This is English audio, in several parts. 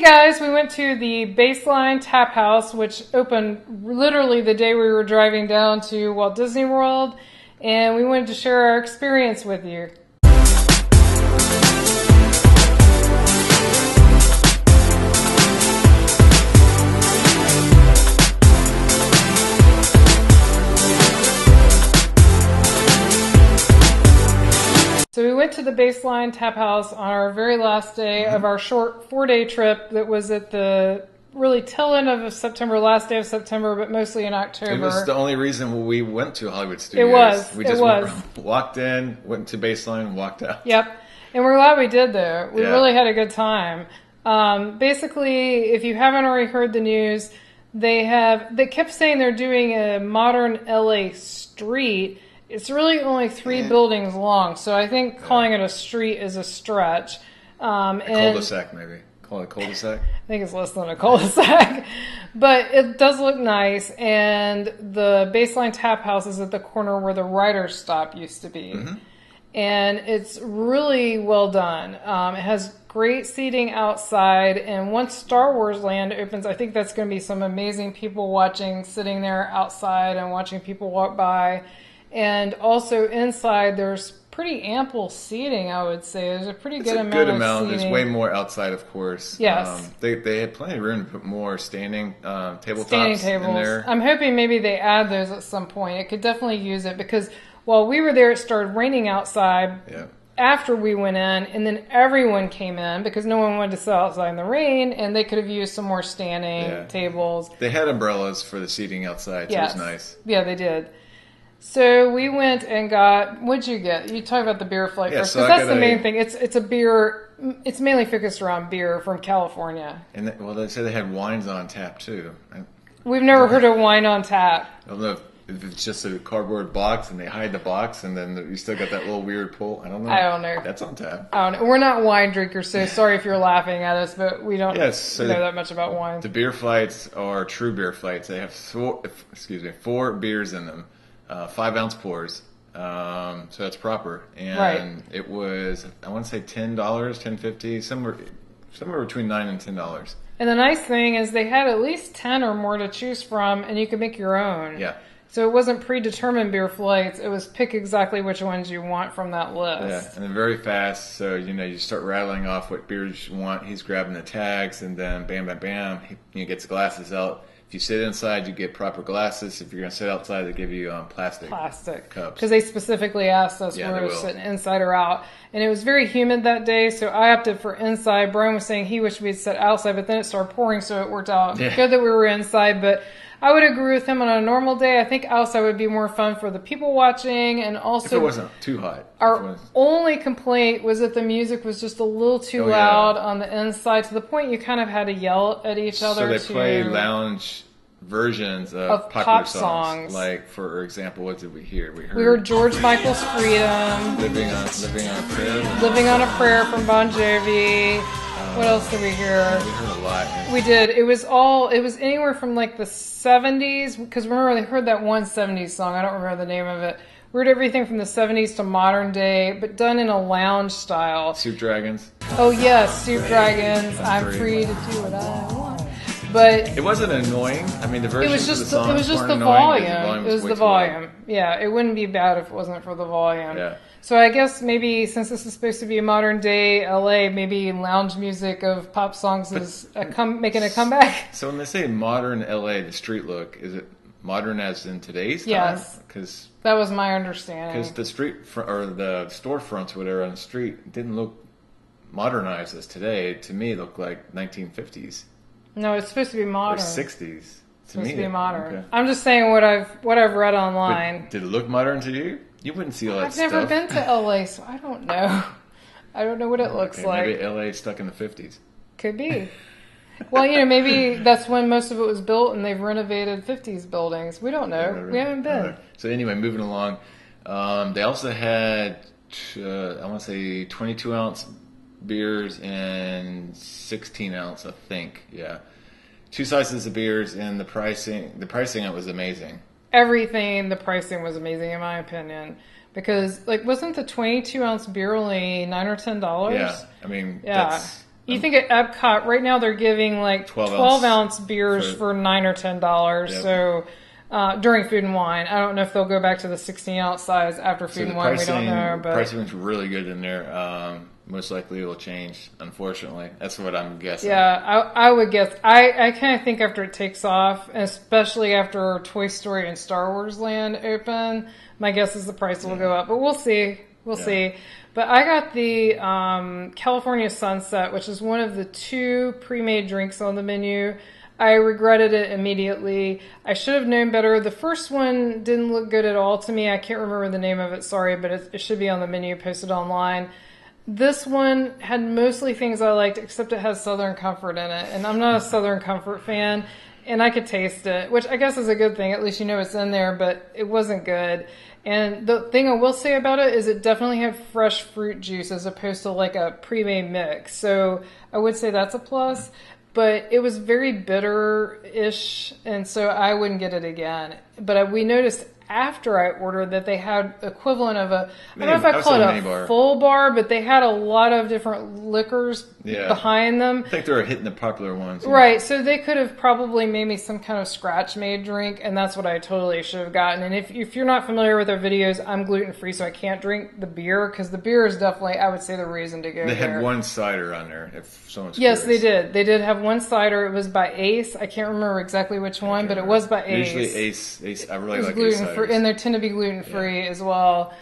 Hey guys, we went to the Baseline Tap House, which opened literally the day we were driving down to Walt Disney World, and we wanted to share our experience with you. So we went to the Baseline Tap House on our very last day of our short 4-day trip that was at the really tail end of September, last day of September, but mostly in October. It was the only reason we went to Hollywood Studios. It was. We just walked in, went to Baseline, walked out. Yep. And we're glad we did, though. We Yeah. really had a good time. Basically, if you haven't already heard the news, they kept saying they're doing a modern LA street. It's really only 3 buildings long, so I think calling it a street is a stretch. A cul-de-sac, maybe. Call it a cul-de-sac? I think it's less than a cul-de-sac. But it does look nice, and the Baseline Tap House is at the corner where the Writer's Stop used to be. Mm-hmm. And it's really well done. It has great seating outside, and once Star Wars Land opens, I think that's going to be some amazing people watching, sitting there outside and watching people walk by. And also inside, there's pretty ample seating, I would say. There's a pretty good amount of seating. There's way more outside, of course. Yes. They had plenty of room to put more standing tabletops standing tables in there. I'm hoping maybe they add those at some point. It could definitely use it because while we were there, it started raining outside after we went in, and then everyone came in because no one wanted to sit outside in the rain, and they could have used some more standing tables. They had umbrellas for the seating outside, so it was nice. Yeah, they did. So we went and got, what'd you get? You talk about the beer flight first, because that's the main thing. It's a beer, it's mainly focused around beer from California. And they said they had wines on tap too. We've never heard of wine on tap. I don't know if it's just a cardboard box and they hide the box and then you still got that little weird pull. I don't know. That's on tap. I don't know. We're not wine drinkers, so sorry if you're laughing at us, but we don't know that much about wine. The beer flights are true beer flights. They have 4 beers in them. 5-ounce pours, so that's proper. And it was, I want to say $10, $10.50, somewhere between $9 and $10. And the nice thing is they had at least 10 or more to choose from, and you could make your own. Yeah. So it wasn't predetermined beer flights. It was pick exactly which ones you want from that list. Yeah, and they're very fast. So, you start rattling off what beers you want. He's grabbing the tags, and then bam, bam, bam, he gets glasses out. If you sit inside, you get proper glasses. If you're going to sit outside, they give you plastic cups. Because they specifically asked us whether we were sitting inside or out. And it was very humid that day, so I opted for inside. Brian was saying he wished we'd sit outside, but then it started pouring, so it worked out good that we were inside. But I would agree with him on a normal day. I think outside would be more fun for the people watching, and also if it wasn't too hot. Our only complaint was that the music was just a little too loud on the inside, to the point you kind of had to yell at each other. So they play lounge versions of popular pop songs. Like, for example, what did we hear? We heard George Michael's "Freedom," "Living on a Prayer," "Living on a Prayer" from Bon Jovi. What else did we hear? We heard a lot. We did. It was anywhere from like the 70s, because remember they heard that one 70s song. I don't remember the name of it. We heard everything from the 70s to modern day, but done in a lounge style. Soup Dragons. Oh yes, Soup Dragons. I'm free to do what I want. But it wasn't annoying. I mean, the version of the song it was just the volume. It was the volume. Yeah, it wouldn't be bad if it wasn't for the volume. Yeah. So I guess maybe since this is supposed to be a modern day LA, maybe lounge music of pop songs is making a comeback. So when they say modern LA, the street look, is it modern as in today's time? Yes. Because that was my understanding. Because the street or the storefronts, whatever, on the street didn't look modernized as today. To me, it looked like 1950s. No, it's supposed to be modern. Or 60s. It's supposed to be modern. Okay. I'm just saying what I've read online. But did it look modern to you? You wouldn't see all that stuff. I've never been to LA, so I don't know. I don't know what it looks like. Maybe LA stuck in the 50s. Could be. Well, maybe that's when most of it was built and they've renovated 50s buildings. We don't know. We haven't been. So anyway, moving along. They also had, I want to say, 22-ounce beers and 16-ounce, I think. Yeah. 2 sizes of beers, and the pricing it was amazing. The pricing was amazing in my opinion, because wasn't the 22-ounce beer only $9 or $10? Yeah, I mean, You think at Epcot right now they're giving like 12 ounce beers for $9 or $10. Yep. So during Food and Wine, I don't know if they'll go back to the 16 ounce size after Food and Wine. We don't know. But pricing's really good in there. Most likely it will change. Unfortunately, that's what I'm guessing. Yeah, I would guess. I kind of think after it takes off, especially after Toy Story and Star Wars Land open, my guess is the price will go up. But we'll see. We'll see. But I got the California Sunset, which is one of the 2 pre-made drinks on the menu. I regretted it immediately. I should have known better. The first one didn't look good at all to me. I can't remember the name of it, sorry, but it should be on the menu, posted online. This one had mostly things I liked, except it has Southern Comfort in it. And I'm not a Southern Comfort fan, and I could taste it, which I guess is a good thing. At least you know it's in there, but it wasn't good. And the thing I will say about it is it definitely had fresh fruit juice as opposed to like a pre-made mix. So I would say that's a plus. But it was very bitter-ish, and so I wouldn't get it again. But we noticed after I ordered that they had equivalent of I don't know if I call it a full bar, but they had a lot of different liquors behind them. I think they were hitting the popular ones. Right, so they could have probably made me some kind of scratch-made drink, and that's what I totally should have gotten. And if you're not familiar with our videos, I'm gluten-free, so I can't drink the beer, because the beer is definitely, I would say, the reason to go there. They had one cider on there, if someone's Yes, curious. they did. They did have one cider. It was by Ace. I can't remember exactly which one, but it was by Ace. Usually Ace, I really like gluten Ace free, and they tend to be gluten-free as well.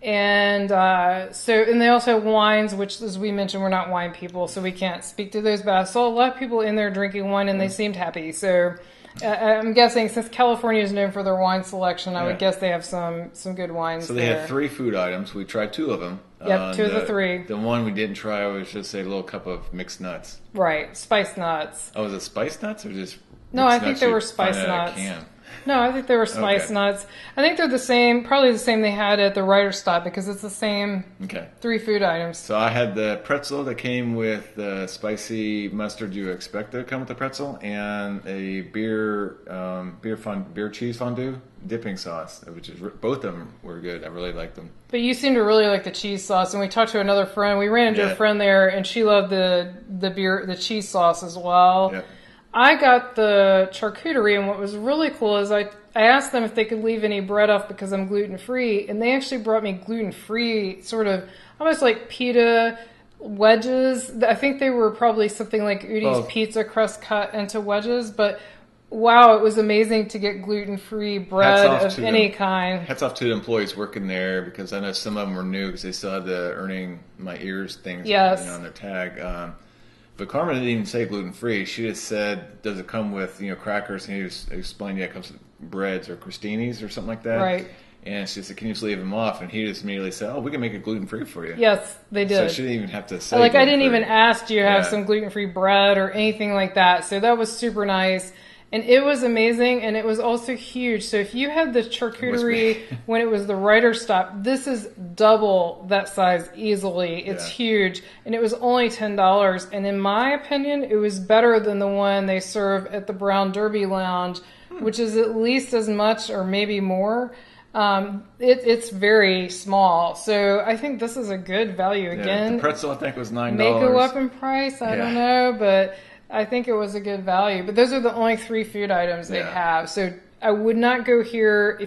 And and they also have wines, which, as we mentioned, we're not wine people, so we can't speak to those. But I saw a lot of people in there drinking wine, and they seemed happy. So I'm guessing since California is known for their wine selection, I would guess they have some good wines. So they had 3 food items. We tried 2 of them. Yep, 2 of the 3. The one we didn't try was just a little cup of mixed nuts. Right, spiced nuts. Oh, was it spiced nuts or just? No, I think they were spiced nuts. No, I think they were spiced nuts. I think they're the same, probably the same they had at the Writer's Stop, because it's the same 3 food items. So I had the pretzel that came with the spicy mustard you expect to come with the pretzel, and a beer cheese fondue dipping sauce, which is both of them were good. I really liked them. But you seem to really like the cheese sauce, and we talked to another friend. We ran into a friend there, and she loved the cheese sauce as well. Yeah. I got the charcuterie, and what was really cool is I asked them if they could leave any bread off because I'm gluten-free, and they actually brought me gluten-free, sort of almost like pita wedges. I think they were probably something like Udi's pizza crust cut into wedges, but wow, it was amazing to get gluten-free bread of any kind. Hats off to the employees working there, because I know some of them were new because they still had the earning my ears things on their tag. But Carmen didn't even say gluten-free. She just said, does it come with crackers? And he just explained, it comes with breads or crostinis or something like that. Right. And she said, can you just leave them off? And he just immediately said, we can make it gluten-free for you. Yes, they did. So she didn't even have to say I didn't even ask, do you have some gluten-free bread or anything like that? So that was super nice. And it was amazing, and it was also huge. So if you had the charcuterie when it was the Writer's Stop, this is double that size easily. It's huge, and it was only $10. And in my opinion, it was better than the one they serve at the Brown Derby Lounge, which is at least as much or maybe more. It's very small, so I think this is a good value. Again, the pretzel I think was $9. May go up in price, I don't know, but I think it was a good value. But those are the only 3 food items they have. So I would not go here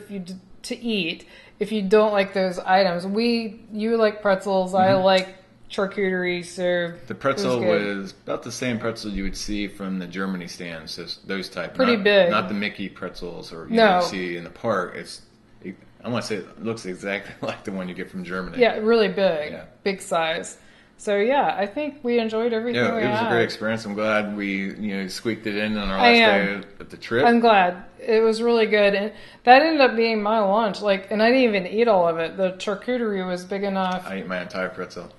to eat if you don't like those items. You like pretzels, I like charcuterie, so the pretzel was about the same pretzel you would see from the Germany stands, those type. Pretty big. Not the Mickey pretzels or you see in the park. I want to say it looks exactly like the one you get from Germany. Yeah, really big, big size. So I think we enjoyed everything. Yeah, it was a great experience. I'm glad we squeaked it in on our last day at the trip. I'm glad. It was really good, and that ended up being my lunch. And I didn't even eat all of it. The charcuterie was big enough. I ate my entire pretzel.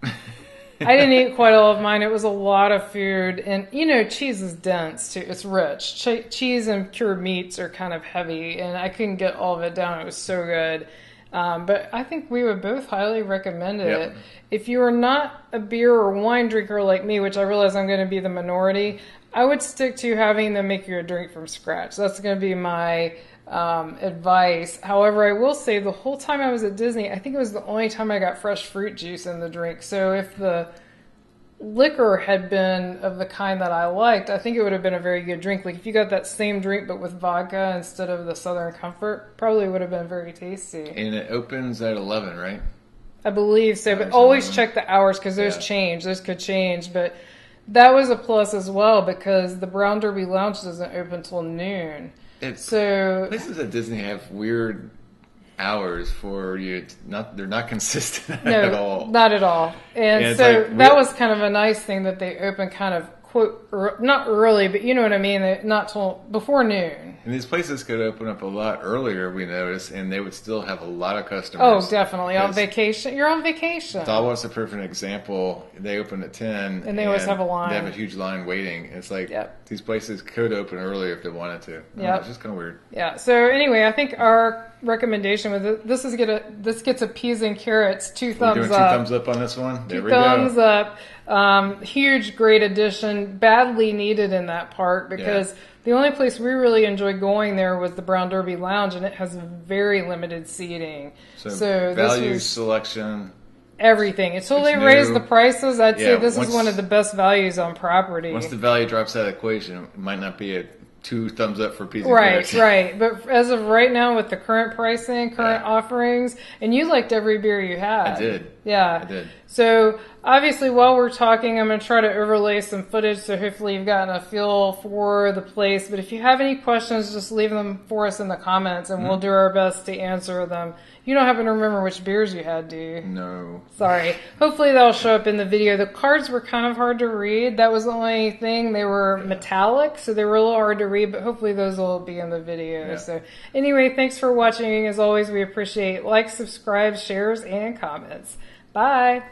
I didn't eat quite all of mine. It was a lot of food, and cheese is dense too. It's rich. Cheese and cured meats are kind of heavy, and I couldn't get all of it down. It was so good. But I think we would both highly recommend it. If you are not a beer or wine drinker like me, which I realize I'm going to be the minority, I would stick to having them make you a drink from scratch. That's going to be my advice. However, I will say the whole time I was at Disney, I think it was the only time I got fresh fruit juice in the drink. So if the liquor had been of the kind that I liked, I think it would have been a very good drink. Like if you got that same drink but with vodka instead of the Southern Comfort, probably would have been very tasty. And it opens at 11, right? I believe so, but always check the hours because those change. Those could change, but that was a plus as well because the Brown Derby Lounge doesn't open till noon. So places at Disney have weird hours for you. They're not consistent at all. Not at all. And so like, that was kind of a nice thing that they opened kind of quote not early, but you know what I mean. Not till before noon. And these places could open up a lot earlier, we noticed, and they would still have a lot of customers. Oh, definitely. On vacation. You're on vacation. Star Wars is a perfect example. They open at 10. And they always have a line. They have a huge line waiting. It's like these places could open earlier if they wanted to. Yeah. It's just kind of weird. Yeah. So anyway, I think our recommendation was this gets a peas and carrots, 2 thumbs up. We're doing 2 thumbs up on this one? There we go. 2 thumbs up. Huge, great addition. Badly needed in that park because the only place we really enjoyed going there was the Brown Derby Lounge, and it has very limited seating. So value, selection, everything. Until they raise the prices, I'd say this is one of the best values on property. Once the value drops out of the equation, it might not be a 2 thumbs up for peas and carrots. Right. But as of right now, with the current pricing, current offerings, and you liked every beer you had. I did. Yeah. I did. So obviously, while we're talking, I'm going to try to overlay some footage, so hopefully you've gotten a feel for the place. But if you have any questions, just leave them for us in the comments, and we'll do our best to answer them. You don't happen to remember which beers you had, do you? No. Sorry. Hopefully that'll show up in the video. The cards were kind of hard to read. That was the only thing. They were metallic, so they were a little hard to read, but hopefully those will be in the video. So anyway, thanks for watching. As always, we appreciate likes, subscribes, shares, and comments. Bye.